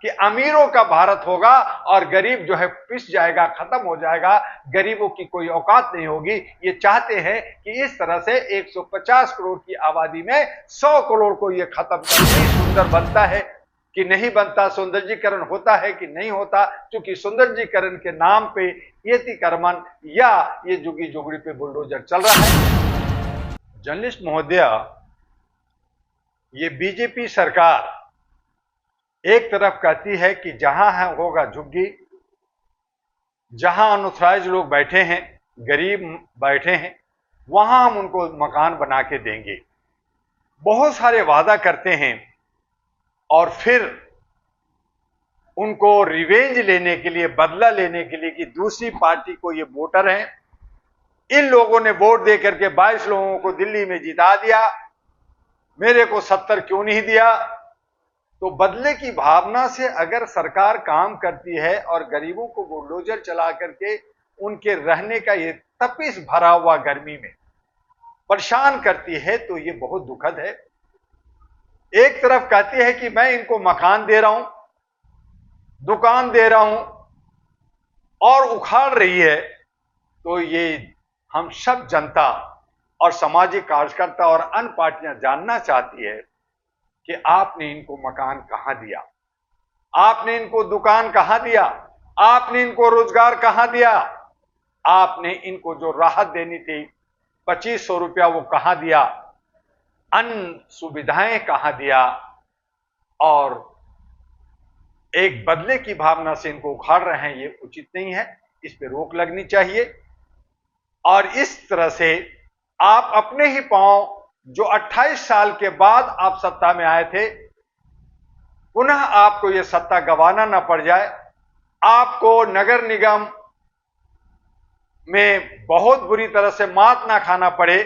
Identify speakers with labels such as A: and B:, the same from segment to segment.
A: कि अमीरों का भारत होगा और गरीब जो है पिस जाएगा, खत्म हो जाएगा, गरीबों की कोई औकात नहीं होगी। ये चाहते हैं कि इस तरह से 150 करोड़ की आबादी में 100 करोड़ को ये खत्म करके सुंदर बनता है कि नहीं बनता, सौंदर्यीकरण होता है कि नहीं होता, क्योंकि सौंदर्यीकरण के नाम पे यतिकर्मन या ये जुगी जुगड़ी पे बुलडोजर चल रहा है। जर्नलिस्ट महोदय, ये बीजेपी सरकार एक तरफ कहती है कि जहां होगा झुग्गी, जहां अनऑथराइज लोग बैठे हैं, गरीब बैठे हैं, वहां हम उनको मकान बना के देंगे। बहुत सारे वादा करते हैं और फिर उनको रिवेंज लेने के लिए, बदला लेने के लिए कि दूसरी पार्टी को ये वोटर हैं, इन लोगों ने वोट दे करके 22 लोगों को दिल्ली में जिता दिया, मेरे को 70 क्यों नहीं दिया। तो बदले की भावना से अगर सरकार काम करती है और गरीबों को बुलडोजर चला करके उनके रहने का ये तपिश भरा हुआ गर्मी में परेशान करती है, तो ये बहुत दुखद है। एक तरफ कहती है कि मैं इनको मकान दे रहा हूं, दुकान दे रहा हूं, और उखाड़ रही है। तो ये हम सब जनता और सामाजिक कार्यकर्ता और अन्य पार्टियां जानना चाहती है कि आपने इनको मकान कहां दिया, आपने इनको दुकान कहां दिया, आपने इनको रोजगार कहां दिया, आपने इनको जो राहत देनी थी 2500 रुपया वो कहां दिया, अन्य सुविधाएं कहां दिया। और एक बदले की भावना से इनको उखाड़ रहे हैं, ये उचित नहीं है, इस पे रोक लगनी चाहिए। और इस तरह से आप अपने ही पांव, जो 28 साल के बाद आप सत्ता में आए थे, पुनः आपको यह सत्ता गंवाना ना पड़ जाए, आपको नगर निगम में बहुत बुरी तरह से मात ना खाना पड़े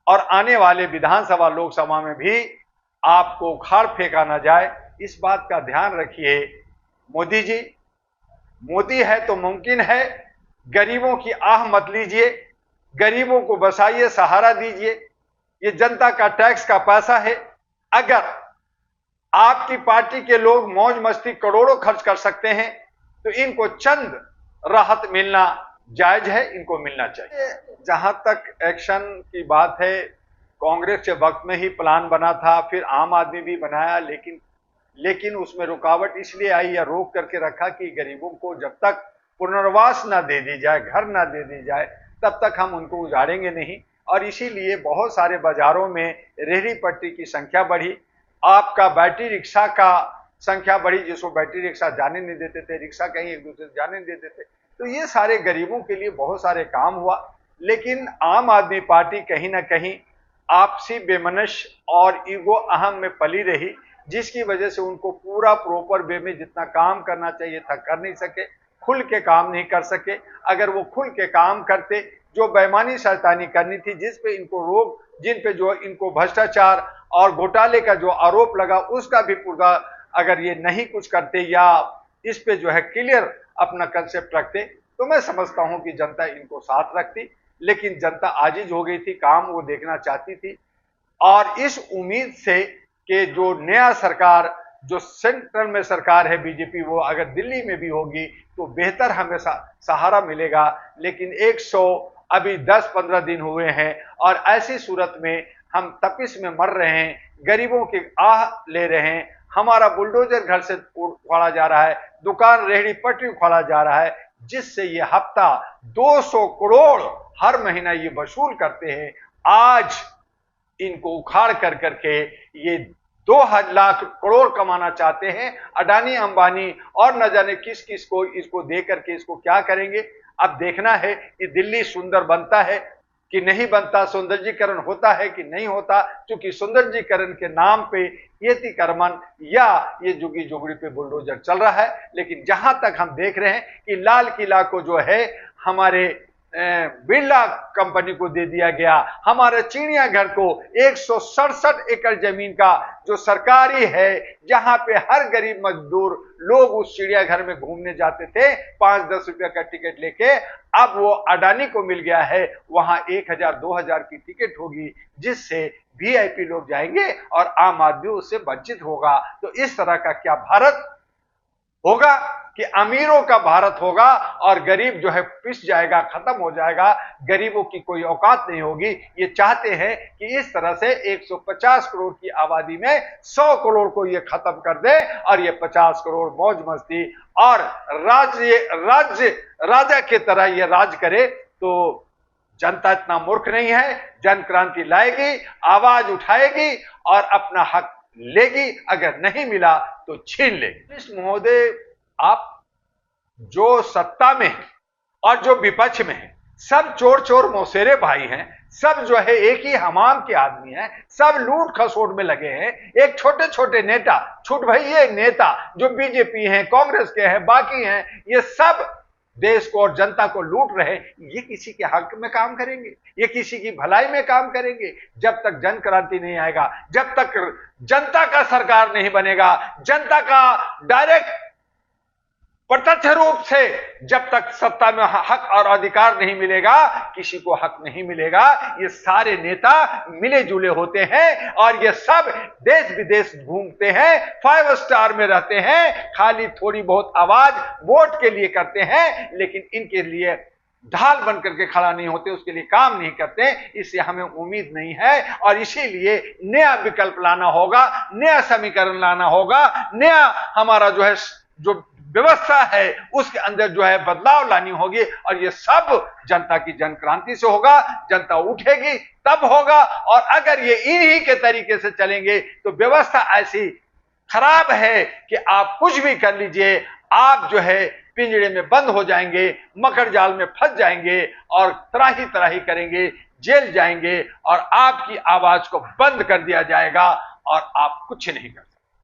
A: और आने वाले विधानसभा लोकसभा में भी आपको उखाड़ फेंका ना जाए, इस बात का ध्यान रखिए। मोदी जी, मोदी है तो मुमकिन है, गरीबों की आह मत लीजिए, गरीबों को बसाइए, सहारा दीजिए। ये जनता का टैक्स का पैसा है। अगर आपकी पार्टी के लोग मौज मस्ती करोड़ों खर्च कर सकते हैं तो इनको चंद राहत मिलना जायज है, इनको मिलना चाहिए। जहां तक एक्शन की बात है, कांग्रेस के वक्त में ही प्लान बना था, फिर आम आदमी भी बनाया, लेकिन उसमें रुकावट इसलिए आई या रोक करके रखा कि गरीबों को जब तक पुनर्वास ना दे दी जाए, घर ना दे दी जाए, तब तक हम उनको उजाड़ेंगे नहीं। और इसीलिए बहुत सारे बाजारों में रेहड़ी पट्टी की संख्या बढ़ी, आपका बैटरी रिक्शा का संख्या बढ़ी, जिसको बैटरी रिक्शा जाने नहीं देते थे, रिक्शा कहीं एक दूसरे से जाने नहीं देते थे। तो ये सारे गरीबों के लिए बहुत सारे काम हुआ। लेकिन आम आदमी पार्टी कहीं ना कहीं आपसी बेमनश और ईगो अहम में पली रही, जिसकी वजह से उनको पूरा प्रॉपर वे में जितना काम करना चाहिए था कर नहीं सके, खुल के काम नहीं कर सके। अगर वो खुल के काम करते, जो बेईमानी शैतानी करनी थी, जिस पे इनको रोक, जिन पे जो इनको भ्रष्टाचार और घोटाले का जो आरोप लगा, उसका भी पूरा अगर ये नहीं कुछ करते या इस पे जो है क्लियर अपना कंसेप्ट रखते, तो मैं समझता हूं कि जनता इनको साथ रखती। लेकिन जनता आजिज हो गई थी, काम वो देखना चाहती थी। और इस उम्मीद से कि जो नया सरकार, जो सेंट्रल में सरकार है बीजेपी, वो अगर दिल्ली में भी होगी तो बेहतर हमें सहारा मिलेगा। लेकिन 100 अभी 10-15 दिन हुए हैं और ऐसी सूरत में हम तपिश में मर रहे हैं, गरीबों की आह ले रहे हैं, हमारा बुलडोजर घर से उखाड़ा जा रहा है, दुकान रेहड़ी पटरी उखाड़ा जा रहा है, जिससे ये हफ्ता 200 करोड़ हर महीना ये वसूल करते हैं। आज इनको उखाड़ कर करके ये 2 लाख करोड़ कमाना चाहते हैं। अडानी अंबानी और न जाने किस किस को इसको दे करके इसको क्या करेंगे। अब देखना है कि दिल्ली सुंदर बनता है कि नहीं बनता, सौंदर्यीकरण होता है कि नहीं होता, क्योंकि सौंदर्यीकरण के नाम पे यतिकर्मन या ये जुगी जुगड़ी पे बुलडोजर चल रहा है। लेकिन जहां तक हम देख रहे हैं कि लाल किला को जो है हमारे बिरला कंपनी को दे दिया गया, हमारे चिड़ियाघर को 167 एकड़ जमीन का जो सरकारी है, जहां पे हर गरीब मजदूर लोग उस चिड़ियाघर में घूमने जाते थे 5-10 रुपया का टिकट लेके, अब वो अडानी को मिल गया है। वहां 1000-2000 की टिकट होगी, जिससे वीआईपी लोग जाएंगे और आम आदमी उससे वंचित होगा। तो इस तरह का क्या भारत होगा कि अमीरों का भारत होगा और गरीब जो है पिस जाएगा, खत्म हो जाएगा, गरीबों की कोई औकात नहीं होगी। ये चाहते हैं कि इस तरह से 150 करोड़ की आबादी में 100 करोड़ को ये खत्म कर दे और ये 50 करोड़ मौज मस्ती और राजा की तरह ये राज करे। तो जनता इतना मूर्ख नहीं है, जन क्रांति लाएगी, आवाज उठाएगी और अपना हक लेगी। अगर नहीं मिला तो छीन लेगी। महोदय, आप जो सत्ता में है और जो विपक्ष में है, सब चोर चोर मौसेरे भाई हैं, सब जो है एक ही हमाम के आदमी हैं, सब लूट खसोट में लगे हैं। एक छोटे छोटे नेता, छूट भाई ये नेता जो बीजेपी हैं, कांग्रेस के हैं, बाकी हैं, ये सब देश को और जनता को लूट रहे। ये किसी के हक में काम करेंगे? ये किसी की भलाई में काम करेंगे? जब तक जन क्रांति नहीं आएगा, जब तक जनता का सरकार नहीं बनेगा, जनता का डायरेक्ट प्रत्यक्ष रूप से जब तक सत्ता में हक और अधिकार नहीं मिलेगा, किसी को हक नहीं मिलेगा। ये सारे नेता मिले जुले होते हैं और ये सब देश विदेश घूमते हैं, 5 स्टार में रहते हैं, खाली थोड़ी बहुत आवाज वोट के लिए करते हैं, लेकिन इनके लिए ढाल बन करके खड़ा नहीं होते, उसके लिए काम नहीं करते। इससे हमें उम्मीद नहीं है और इसीलिए नया विकल्प लाना होगा, नया समीकरण लाना होगा, नया हमारा जो है जो व्यवस्था है उसके अंदर जो है बदलाव लानी होगी। और ये सब जनता की जन क्रांति से होगा। जनता उठेगी तब होगा। और अगर ये इन्हीं के तरीके से चलेंगे तो व्यवस्था ऐसी खराब है कि आप कुछ भी कर लीजिए, आप जो है पिंजड़े में बंद हो जाएंगे, मकर जाल में फंस जाएंगे और त्राही त्राही करेंगे, जेल जाएंगे और आपकी आवाज को बंद कर दिया जाएगा और आप कुछ नहीं कर सकते।